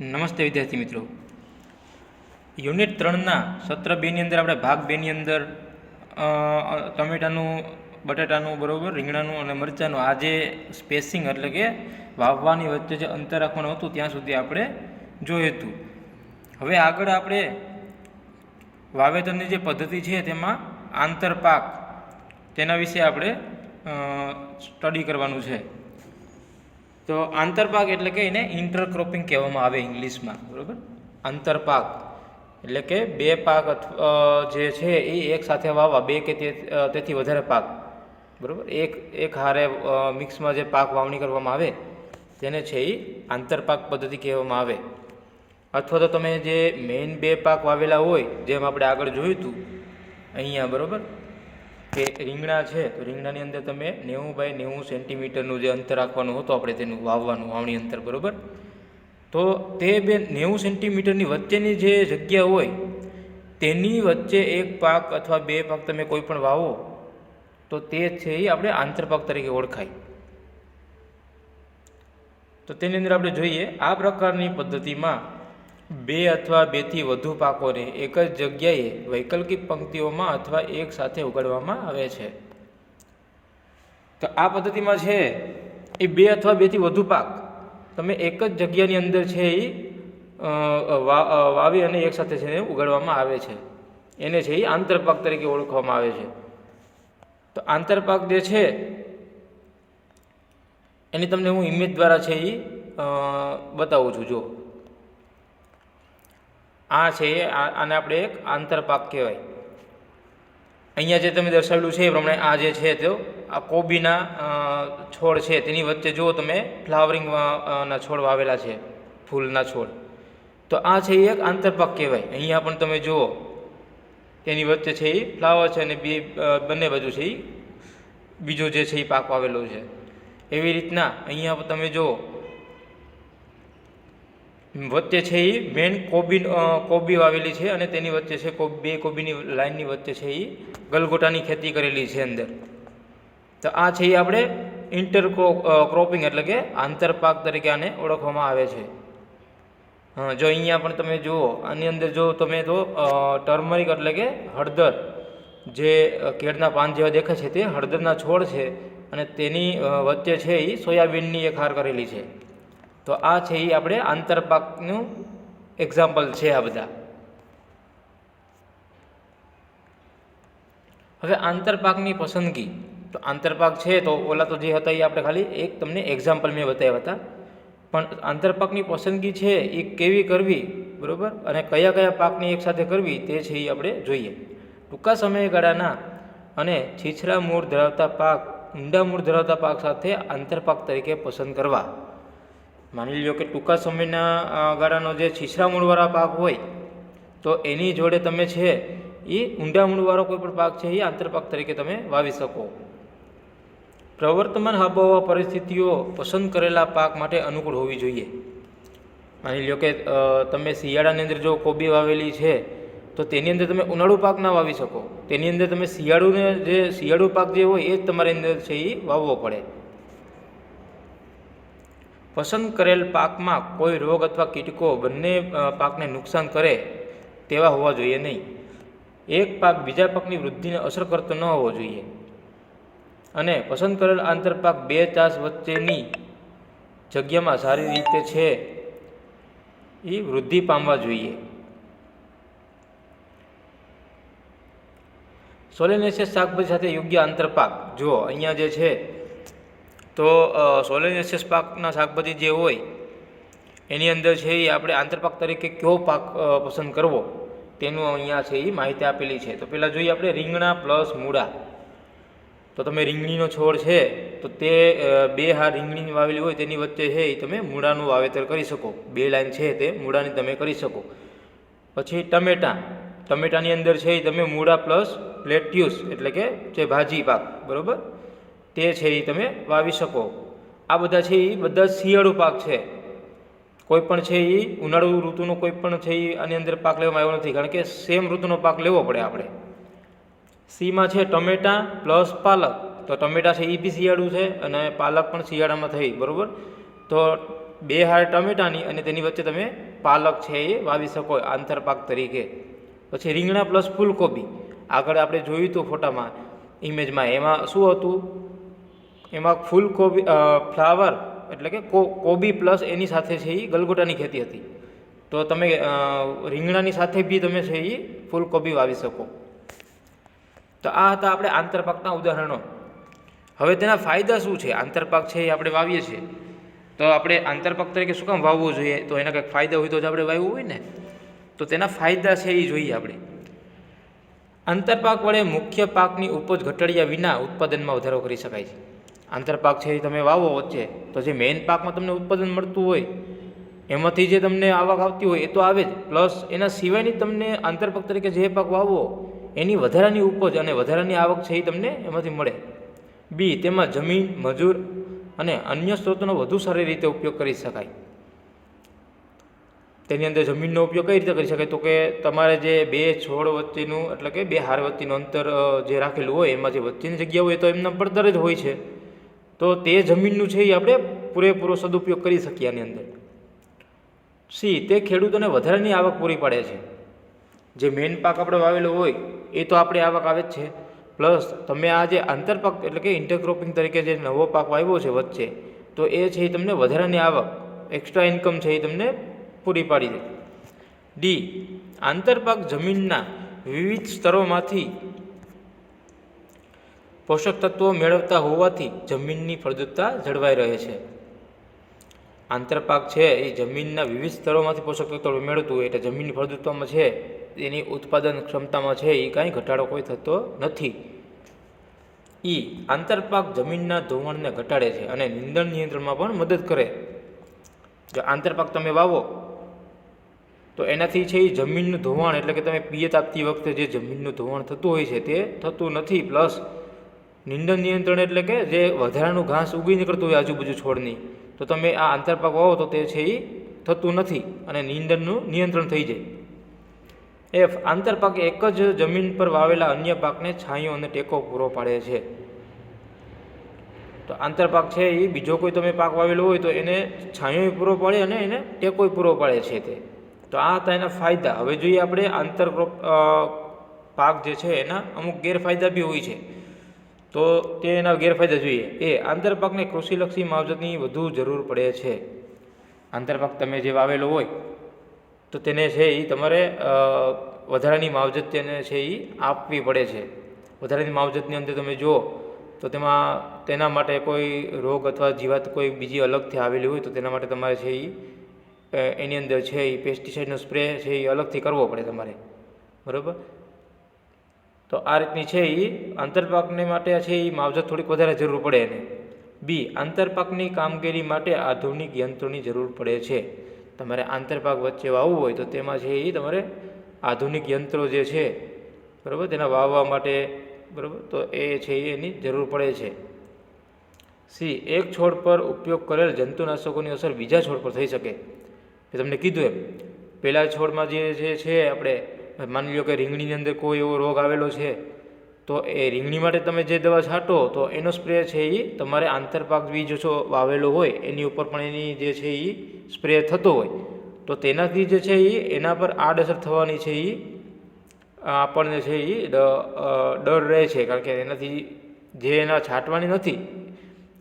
નમસ્તે વિદ્યાર્થી મિત્રો. યુનિટ 3ના સત્ર 2ની અંદર આપણે ભાગ 2ની અંદર ટમેટાનું, બટાટાનું, બરાબર, રીંગણાનું અને મરચાંનું આ જે સ્પેસિંગ એટલે કે વાવવાની વચ્ચે જે અંતર રાખવાનું હતું ત્યાં સુધી આપણે જોયું હતું. હવે આગળ આપણે વાવેતરની જે પદ્ધતિ છે તેમાં આંતરપાક તેના વિશે આપણે સ્ટડી કરવાનું છે. તો આંતરપાક એટલે કે એને ઇન્ટરક્રોપિંગ કહેવામાં આવે ઇંગ્લિશમાં, બરાબર. આંતરપાક એટલે કે બે પાક જે છે એ એક સાથે વાવવા, બે કે તેથી વધારે પાક, બરાબર, એક હારે મિક્સમાં જે પાક વાવણી કરવામાં આવે તેને છે એ આંતરપાક પદ્ધતિ કહેવામાં આવે. અથવા તો તમે જે મેઇન બે પાક વાવેલા હોય, જેમ આપણે આગળ જોયું હતું અહીંયા, બરાબર, કે રીંગણા છે તો રીંગણાની અંદર તમે 90 બાય 90 સેન્ટીમીટરનું જે અંતર રાખવાનું હતું આપણે તેનું વાવણી અંતર, બરાબર. તો તે 90 સેન્ટીમીટરની વચ્ચેની જે જગ્યા હોય તેની વચ્ચે એક પાક અથવા બે પાક તમે કોઈ પણ વાવો તો તે છે એ આપણે આંતરપાક તરીકે ઓળખાય. તો તેની અંદર આપણે જોઈએ આ પ્રકારની પદ્ધતિમાં બે અથવા બેથી વધુ પાકોને એક જ જગ્યાએ વૈકલ્પિક પંક્તિઓમાં અથવા એક સાથે ઉગાડવામાં આવે છે. તો આ પદ્ધતિમાં છે એ બે અથવા બેથી વધુ પાક તમે એક જ જગ્યાની અંદર છે એ વાવી અને એક સાથે છે ઉગાડવામાં આવે છે. એને છે એ આંતરપાક તરીકે ઓળખવામાં આવે છે. તો આંતરપાક જે છે એની તમને હું ઇમેજ દ્વારા છે એ બતાવું છું. જો આ છે આને આપણે એક આંતરપાક કહેવાય. અહીંયા જે તમે દર્શાવેલું છે એ પ્રમાણે આ જે છે તો આ કોબીના છોડ છે તેની વચ્ચે જો તમે ફ્લાવરિંગ ના છોડ વાવેલા છે, ફૂલના છોડ, તો આ છે એ એક આંતરપાક કહેવાય. અહીંયા પણ તમે જુઓ તેની વચ્ચે છે એ ફ્લાવર છે અને બંને બાજુ છે એ બીજો જે છે એ પાક વાવેલો છે. એવી રીતના અહીંયા તમે જુઓ વચ્ચે છે એ મેન કોબી વાવેલી છે અને તેની વચ્ચે છે બે કોબીની લાઇનની વચ્ચે છે એ ગલગોટાની ખેતી કરેલી છે અંદર. તો આ છે એ આપણે ક્રોપિંગ એટલે કે આંતરપાક તરીકે આને ઓળખવામાં આવે છે. જો અહીંયા પણ તમે જુઓ આની અંદર જો તમે તો ટર્મરિક એટલે કે હળદર, જે કેળના પાન જેવા દેખાય છે તે હળદરના છોડ છે અને તેની વચ્ચે છે એ સોયાબીનની એક હાર કરેલી છે. તો આ છે એ આપણે આંતરપાકનું એક્ઝામ્પલ છે આ બધા. હવે આંતરપાકની પસંદગી, તો આંતરપાક છે તો ઓલા તો જે હતા એ આપણે ખાલી એક તમને એક્ઝામ્પલ મેં બતાવ્યા હતા, પણ આંતરપાકની પસંદગી છે એ કેવી કરવી, બરાબર, અને કયા કયા પાકની એકસાથે કરવી તે છે એ આપણે જોઈએ. ટૂંકા સમયગાળાના અને છીછરા મૂળ ધરાવતા પાક ઊંડા મૂળ ધરાવતા પાક સાથે આંતરપાક તરીકે પસંદ કરવા. માની લો કે ટૂંકા સમયના ગાળાનો જે છીછરા મૂળવાળા પાક હોય તો એની જોડે તમે છે એ ઊંડા મૂળવાળો કોઈ પણ પાક છે એ આંતરપાક તરીકે તમે વાવી શકો. પ્રવર્તમાન આબોહવા પરિસ્થિતિઓ પસંદ કરેલા પાક માટે અનુકૂળ હોવી જોઈએ. માની લો કે તમે શિયાળાની અંદર જો કોબી વાવેલી છે તો તેની અંદર તમે ઉનાળુ પાક ના વાવી શકો. તેની અંદર તમે શિયાળુ પાક જે હોય એ જ તમારી અંદર છે એ વાવવો પડે. પસંદ કરેલ પાકમાં કોઈ રોગ અથવા કીટકો બંને પાકને નુકસાન કરે તેવા હોવા જોઈએ નહીં. એક પાક બીજા પાકની વૃદ્ધિને અસર કરતો ન હોવો જોઈએ. અને પસંદ કરેલ આંતરપાક બે ચાસ વચ્ચેની જગ્યામાં સારી રીતે છે એ વૃદ્ધિ પામવા જોઈએ. સોલેનેસિયસ શાકભાજી સાથે યોગ્ય આંતરપાક, જુઓ અહીંયા જે છે તો સોલેનેસિયસ પાકના શાકભાજી જે હોય એની અંદર છે એ આપણે આંતરપાક તરીકે કયો પાક પસંદ કરવો તેનું અહીંયા છે એ માહિતી આપેલી છે. તો પહેલાં જોઈએ આપણે રીંગણા પ્લસ મૂળા. તો તમે રીંગણીનો છોડ છે તો તે બે હાર રીંગણીની વાવેલી હોય તેની વચ્ચે છે એ તમે મૂળાનું વાવેતર કરી શકો. બે લાઈન છે તે મૂળાની તમે કરી શકો. પછી ટમેટાની અંદર છે એ તમે મૂળા પ્લસ લેટ્યુસ એટલે કે જે ભાજી પાક, બરાબર, તે છે એ તમે વાવી શકો. આ બધા છે એ બધા શિયાળુ પાક છે. કોઈ પણ છે એ ઉનાળુ ઋતુનો કોઈ પણ છે એ આની અંદર પાક લેવામાં આવ્યો નથી, કારણ કે સેમ ઋતુનો પાક લેવો પડે આપણે. સીમાં છે ટમેટા પ્લસ પાલક. તો ટમેટા છે એ બી શિયાળુ છે અને પાલક પણ શિયાળામાં થઈ, બરાબર. તો 2 હાર ટમેટાની અને તેની વચ્ચે તમે પાલક છે એ વાવી શકો આંતરપાક તરીકે. પછી રીંગણા પ્લસ ફૂલકોબી, આગળ આપણે જોયું હતું ફોટામાં, ઇમેજમાં, એમાં શું હતું, એમાં ફૂલકોબી ફ્લાવર એટલે કે કોબી પ્લસ એની સાથે છે એ ગલગોટાની ખેતી હતી. તો તમે રીંગણાની સાથે બી તમે છે એ ફૂલકોબી વાવી શકો. તો આ હતા આપણે આંતરપાકના ઉદાહરણો. હવે તેના ફાયદા શું છે? આંતરપાક છે એ આપણે વાવીએ છીએ તો આપણે આંતરપાક તરીકે શું કામ વાવવું જોઈએ? તો એના કંઈક ફાયદા હોય તો જ આપણે વાવવું હોય ને. તો તેના ફાયદા છે એ જોઈએ આપણે. આંતરપાક વડે મુખ્ય પાકની ઉપજ ઘટાડ્યા વિના ઉત્પાદનમાં વધારો કરી શકાય છે. આંતરપાક છે એ તમે વાવો વચ્ચે તો જે મેઇન પાકમાં તમને ઉત્પાદન મળતું હોય એમાંથી જે તમને આવક આવતી હોય એ તો આવે જ, પ્લસ એના સિવાયની તમને આંતરપાક તરીકે જે પાક વાવો એની વધારાની ઉપજ અને વધારાની આવક છે એ તમને એમાંથી મળે. બી, તેમાં જમીન, મજૂર અને અન્ય સ્ત્રોતોનો વધુ સારી રીતે ઉપયોગ કરી શકાય. તેની અંદર જમીનનો ઉપયોગ કઈ રીતે કરી શકાય? તો કે તમારે જે 2 છોડ વચ્ચેનું એટલે કે 2 હાર વચ્ચેનું અંતર જે રાખેલું હોય એમાં જે વચ્ચેની જગ્યા હોય તો એમના પડતર જ હોય છે, તો તે જમીનનું છે એ આપણે પૂરેપૂરો સદુપયોગ કરી શકીએ આની અંદર. સી, તે ખેડૂતોને વધારાની આવક પૂરી પાડે છે. જે મેઇન પાક આપણે વાવેલો હોય એ તો આપણે આવક આવે જ છે, પ્લસ તમે આ જે આંતરપાક એટલે કે ઇન્ટરક્રોપિંગ તરીકે જે નવો પાક વાવ્યો છે વચ્ચે, તો એ છે એ તમને વધારાની આવક, એક્સ્ટ્રા ઇન્કમ છે એ તમને પૂરી પાડી દે. ડી, આંતરપાક જમીનના વિવિધ સ્તરોમાંથી પોષક તત્વો મેળવતા હોવાથી જમીનની ફળદ્રુપતા જળવાઈ રહે છે. આંતરપાક છે એ જમીનના વિવિધ સ્તરોમાંથી પોષક તત્વો મેળવતું હોય એટલે જમીનની ફળદ્રુપતામાં છે એની ઉત્પાદન ક્ષમતામાં છે એ કાંઈ ઘટાડો કોઈ થતો નથી. ઈ, આંતરપાક જમીનના ધોવાણને ઘટાડે છે અને નીંદણ નિયંત્રણમાં પણ મદદ કરે. જો આંતરપાક તમે વાવો તો એનાથી છે એ જમીનનું ધોવાણ એટલે કે તમે પિયત આપતી વખતે જે જમીનનું ધોવાણ થતું હોય છે તે થતું નથી. પ્લસ નીંદણ નિયંત્રણ એટલે કે જે વધારાનું ઘાસ ઉગી નીકળતું હોય આજુબાજુ છોડની, તો તમે આ આંતરપાક વાવો તો તે છે એ થતું નથી અને નીંદણનું નિયંત્રણ થઈ જાય. એફ, આંતરપાક એક જ જમીન પર વાવેલા અન્ય પાકને છાંયો અને ટેકો પૂરો પાડે છે. તો આંતરપાક છે એ બીજો કોઈ તમે પાક વાવેલો હોય તો એને છાંયો પૂરો પાડે અને એને ટેકો પૂરો પાડે છે તે. તો આ હતા એના ફાયદા. હવે જોઈએ આપણે આંતરક્રોપ પાક જે છે એના અમુક ગેરફાયદા બી હોય છે, તો તે એના ગેરફાયદા જોઈએ. એ, આંતરપાકને કૃષિલક્ષી માવજતની વધુ જરૂર પડે છે. આંતરપાક તમે જે વાવેલો હોય તો તેને છે એ તમારે વધારાની માવજત તેને છે એ આપવી પડે છે. વધારાની માવજતની અંદર તમે જુઓ તો તેના માટે કોઈ રોગ અથવા જીવાત કોઈ બીજી અલગથી આવેલી હોય તો તેના માટે તમારે છે એ એની અંદર છે એ પેસ્ટિસાઇડનો સ્પ્રે છે એ અલગથી કરવો પડે તમારે, બરાબર. તો આ રીતની છે એ આંતરપાકને માટે છે એ માવજત થોડીક વધારે જરૂર પડે એને. બી, આંતરપાકની કામગીરી માટે આધુનિક યંત્રોની જરૂર પડે છે. તમારે આંતરપાક વચ્ચે વાવવું હોય તો તેમાં છે એ તમારે આધુનિક યંત્રો જે છે, બરાબર, તેના વાવવા માટે, બરાબર, તો એ છે એની જરૂર પડે છે. સી, એક છોડ પર ઉપયોગ કરેલ જંતુનાશકોની અસર બીજા છોડ પર થઈ શકે. એ તમને કીધું એમ, પહેલા છોડમાં જે છે આપણે માની લો કે રીંગણીની અંદર કોઈ એવો રોગ આવેલો છે તો એ રીંગણી માટે તમે જે દવા છાંટો તો એનો સ્પ્રે છે એ તમારે આંતરપાક બીજ જો વાવેલો હોય એની ઉપર પણ એની જે છે એ સ્પ્રે થતો હોય તો તેનાથી જે છે એ એના પર આડઅસર થવાની છે એ આપણને છે એ ડર રહે છે. કારણ કે એનાથી જે એના છાંટવાની નથી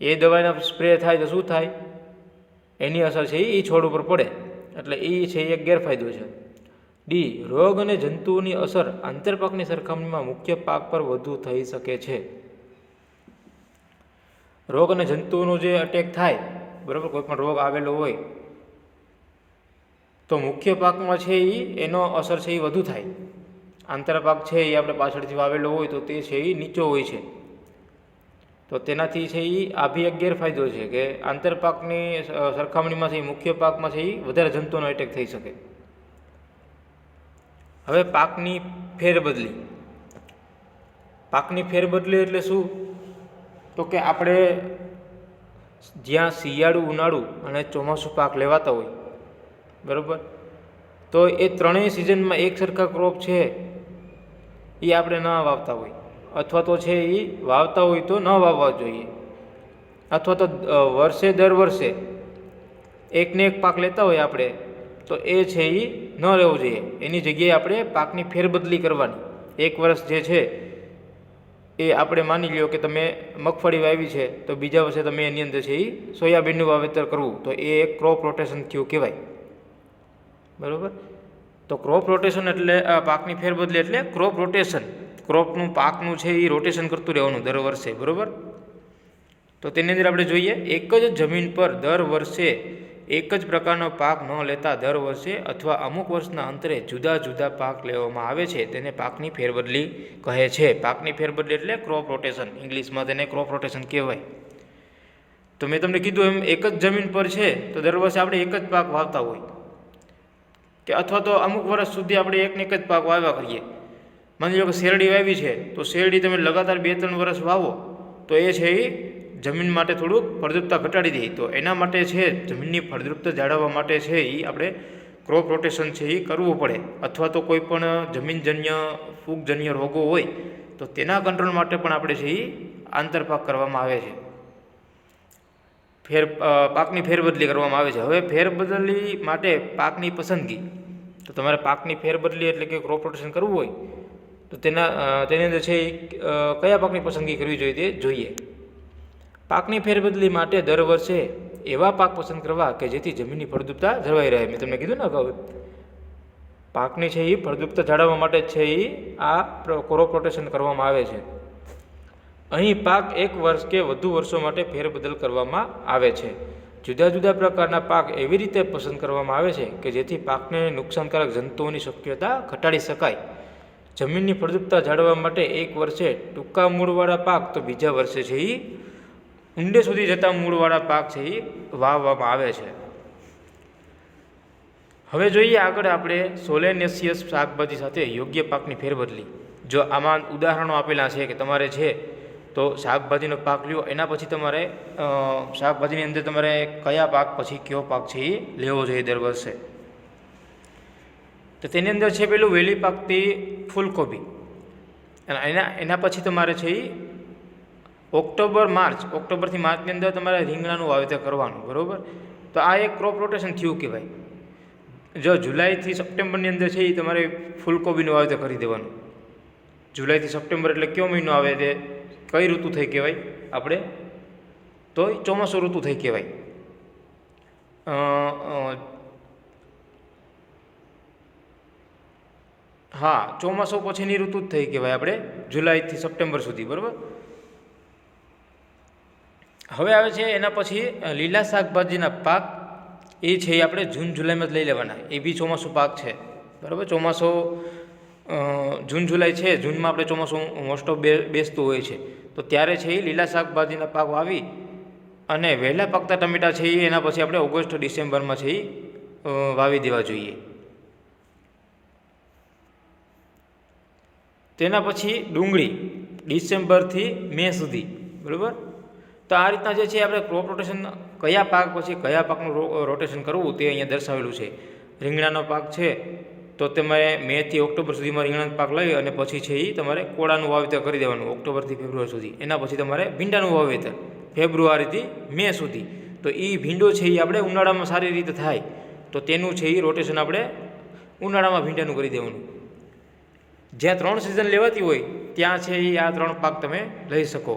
એ દવાના સ્પ્રે થાય તો શું થાય, એની અસર છે એ છોડ ઉપર પડે, એટલે એ છે એક ગેરફાયદો છે. ડી, રોગ અને જંતુઓની અસર આંતરપાકની સરખામણીમાં મુખ્ય પાક પર વધુ થઈ શકે છે. રોગ અને જંતુઓનો જે અટેક થાય, બરાબર, કોઈ પણ રોગ આવેલો હોય તો મુખ્ય પાકમાં છે એનો અસર છે એ વધુ થાય. આંતરપાક છે એ આપણે પાછળથી વાવેલો હોય તો તે છે એ નીચો હોય છે, તો તેનાથી છે એ આ બી એક ગેરફાયદો છે કે આંતરપાકની સરખામણીમાં છે મુખ્ય પાકમાં છે એ વધારે જંતુઓનો એટેક થઈ શકે. હવે પાકની ફેરબદલી. પાકની ફેરબદલી એટલે શું? તો કે આપણે જ્યાં શિયાળુ, ઉનાળુ અને ચોમાસું પાક લેવાતા હોય, બરાબર, તો એ ત્રણેય સિઝનમાં એક સરખા ક્રોપ છે એ આપણે ન વાવતા હોય, અથવા તો છે એ વાવતા હોય તો ન વાવવા જોઈએ, અથવા તો વર્ષે દર વર્ષે એકને એક પાક લેતા હોય આપણે તો એ છે એ ન રહેવું જોઈએ. એની જગ્યાએ આપણે પાકની ફેરબદલી કરવાની. એક વર્ષ જે છે એ આપણે માની લ્યો કે તમે મગફળી વાવી છે તો બીજા વર્ષે તમે એની અંદર છે એ સોયાબીનનું વાવેતર કરવું, તો એ એક ક્રોપ રોટેશન થયું કહેવાય. બરાબર. તો ક્રોપ રોટેશન એટલે પાકની ફેરબદલી એટલે ક્રોપ રોટેશન. ક્રોપનું પાકનું છે એ રોટેશન કરતું રહેવાનું દર વર્ષે. બરાબર. તો તેની અંદર આપણે જોઈએ, એક જ જમીન પર દર વર્ષે એક જ પ્રકારનો પાક ન લેતા દર વર્ષે અથવા અમુક વર્ષના અંતરે જુદા જુદા પાક લેવામાં આવે છે તેને પાકની ફેરબદલી કહે છે. પાકની ફેરબદલી એટલે ક્રોપ રોટેશન. ઇંગ્લિશમાં તેને ક્રોપ રોટેશન કહેવાય. તો મેં તમને કીધું એમ એક જ જમીન પર છે તો દર વર્ષે આપણે એક જ પાક વાવતા હોય કે અથવા તો અમુક વર્ષ સુધી આપણે એકને એક જ પાક વાવ્યા કરીએ. માની લો કે શેરડી વાવી છે તો શેરડી તમે લગાતાર 2-3 વર્ષ વાવો તો એ છે એ જમીન માટે થોડુંક ફળદ્રુપતા ઘટાડી દે. તો એના માટે છે જમીનની ફળદ્રુપતા જાળવવા માટે છે એ આપણે ક્રોપ રોટેશન છે એ કરવું પડે. અથવા તો કોઈ પણ જમીનજન્ય ફૂગજન્ય રોગો હોય તો તેના કંટ્રોલ માટે પણ આપણે છે એ આંતરપાક કરવામાં આવે છે, પાકની ફેરબદલી કરવામાં આવે છે. હવે ફેરબદલી માટે પાકની પસંદગી. તો તમારે પાકની ફેરબદલી એટલે કે ક્રોપ રોટેશન કરવું હોય તો તેની અંદર છે કયા પાકની પસંદગી કરવી જોઈએ તે જોઈએ. પાકની ફેરબદલી માટે દર વર્ષે એવા પાક પસંદ કરવા કે જેથી જમીનની ફળદ્રુપતા જળવાઈ રહે. મેં તમને કીધું ને અગાઉ, પાકની છે એ ફળદ્રુપતા જાળવવા માટે છે એ આ ક્રોપ રોટેશન કરવામાં આવે છે. અહીં પાક એક વર્ષ કે વધુ વર્ષો માટે ફેરબદલ કરવામાં આવે છે. જુદા જુદા પ્રકારના પાક એવી રીતે પસંદ કરવામાં આવે છે કે જેથી પાકને નુકસાનકારક જંતુઓની શક્યતા ઘટાડી શકાય. જમીનની ફળદ્રુપતા જાળવવા માટે એક વર્ષે ટૂંકા મૂળવાળા પાક તો બીજા વર્ષે છે એ ઊંડે સુધી જતા મૂળવાળા પાક છે એ વાવવામાં આવે છે. હવે જોઈએ આગળ આપણે સોલેનેસિયસ શાકભાજી સાથે યોગ્ય પાકની ફેરબદલી. જો આમાં ઉદાહરણો આપેલા છે કે તમારે છે તો શાકભાજીનો પાક લ્યો, એના પછી તમારે શાકભાજીની અંદર તમારે કયા પાક પછી કયો પાક છે એ લેવો જોઈએ દર વર્ષે. તો તેની અંદર છે પેલું વહેલી પાકતી ફૂલકોબી. એના પછી તમારે છે એ ઓક્ટોબરથી માર્ચની અંદર તમારે રીંગણાનું વાવેતર કરવાનું. બરાબર. તો આ એક ક્રોપ રોટેશન થયું કહેવાય. જો જુલાઈથી સપ્ટેમ્બરની અંદર છે એ તમારે ફૂલકોબીનું વાવેતર કરી દેવાનું. જુલાઈથી સપ્ટેમ્બર એટલે કયો મહિનો આવે તે કઈ ઋતુ થઈ કહેવાય આપણે? તો ચોમાસું ઋતુ થઈ કહેવાય. હા, ચોમાસું પછીની ઋતુ જ થઈ કહેવાય આપણે જુલાઈથી સપ્ટેમ્બર સુધી. બરાબર. હવે આવે છે એના પછી લીલા શાકભાજીના પાક. એ છે એ આપણે જૂન જુલાઈમાં જ લઈ લેવાના. એ બી ચોમાસું પાક છે. બરાબર. ચોમાસું જૂન જુલાઈ છે, જૂનમાં આપણે ચોમાસું મોસ્ટ ઓફ બેસતું હોય છે. તો ત્યારે છે એ લીલા શાકભાજીના પાક વાવી અને વહેલા પાકતા ટમેટા છે એ એના પછી આપણે ઓગસ્ટ ડિસેમ્બરમાં છે એ વાવી દેવા જોઈએ. તેના પછી ડુંગળી ડિસેમ્બરથી મે સુધી. બરાબર. તો આ રીતના જે છે આપણે ક્રોપ રોટેશન કયા પાક પછી કયા પાકનું રોટેશન કરવું તે અહીંયા દર્શાવેલું છે. રીંગણાનો પાક છે તો તમારે મેથી ઓક્ટોબર સુધીમાં રીંગણાનો પાક લઈ અને પછી છે એ તમારે કોળાનું વાવેતર કરી દેવાનું ઓક્ટોબરથી ફેબ્રુઆરી સુધી. એના પછી તમારે ભીંડાનું વાવેતર ફેબ્રુઆરીથી મે સુધી. તો એ ભીંડો છે એ આપણે ઉનાળામાં સારી રીતે થાય તો તેનું છે એ રોટેશન આપણે ઉનાળામાં ભીંડાનું કરી દેવાનું. જ્યાં 3 સિઝન લેવાતી હોય ત્યાં છે એ આ 3 પાક તમે લઈ શકો.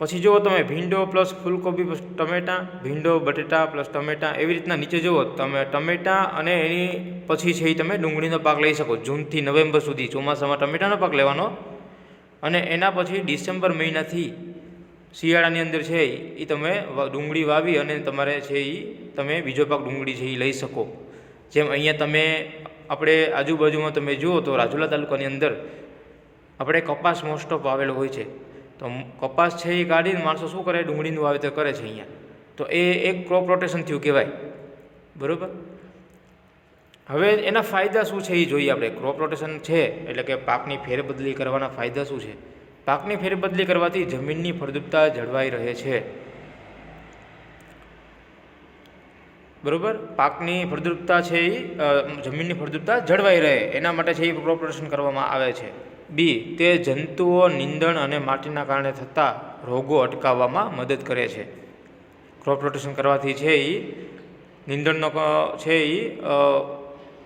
પછી જુઓ તમે ભીંડો પ્લસ ફૂલકોબી પ્લસ ટમેટાં, ભીંડો બટેટા પ્લસ ટમેટાં, એવી રીતના નીચે જુઓ તમે ટમેટાં અને એની પછી છે એ તમે ડુંગળીનો પાક લઈ શકો. જૂનથી નવેમ્બર સુધી ચોમાસામાં ટમેટાનો પાક લેવાનો અને એના પછી ડિસેમ્બર મહિનાથી શિયાળાની અંદર છે એ તમે ડુંગળી વાવી અને તમારે છે એ તમે બીજો પાક ડુંગળી છે એ લઈ શકો. જેમ અહીંયા તમે આપણે આજુબાજુમાં તમે જુઓ તો રાજુલા તાલુકાની અંદર આપણે કપાસ મોસ્ટ ઓફ વાવેલો હોય છે. તો કપાસ છે એ કાઢીને માણસો શું કરે, ડુંગળીનું વાવેતર કરે છે અહીંયા. તો એ એક ક્રોપ રોટેશન થયું કહેવાય. બરાબર. હવે એના ફાયદા શું છે એ જોઈએ આપણે. ક્રોપ રોટેશન છે એટલે કે પાકની ફેરબદલી કરવાના ફાયદા શું છે? પાકની ફેરબદલી કરવાથી જમીનની ફળદ્રુપતા જળવાઈ રહે છે. બરાબર. પાકની ફળદ્રુપતા છે એ જમીનની ફળદ્રુપતા જળવાઈ રહે એના માટે છે એ ક્રોપ રોટેશન કરવામાં આવે છે. બી, તે જંતુઓ, નીંદણ અને માટીના કારણે થતા રોગો અટકાવવામાં મદદ કરે છે. ક્રોપ રોટેશન કરવાથી છે એ નીંદણનો છે એ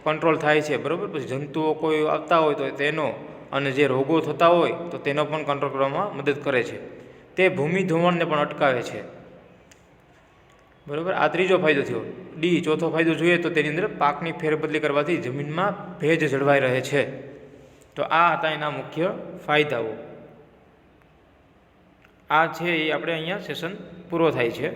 કંટ્રોલ થાય છે, બરાબર. પછી જંતુઓ કોઈ આવતા હોય તો તેનો અને જે રોગો થતા હોય તો તેનો પણ કંટ્રોલ કરવામાં મદદ કરે છે. તે ભૂમિ ધોવાણને પણ અટકાવે છે, બરાબર. આ ત્રીજો ફાયદો થયો. ડી, ચોથો ફાયદો જોઈએ તો તેની અંદર પાકની ફેરબદલી કરવાથી જમીનમાં ભેજ જળવાઈ રહે છે. તો આ હતા એના મુખ્ય ફાયદાઓ. આ છે એ આપણે અહીંયા સેશન પૂરો થાય છે.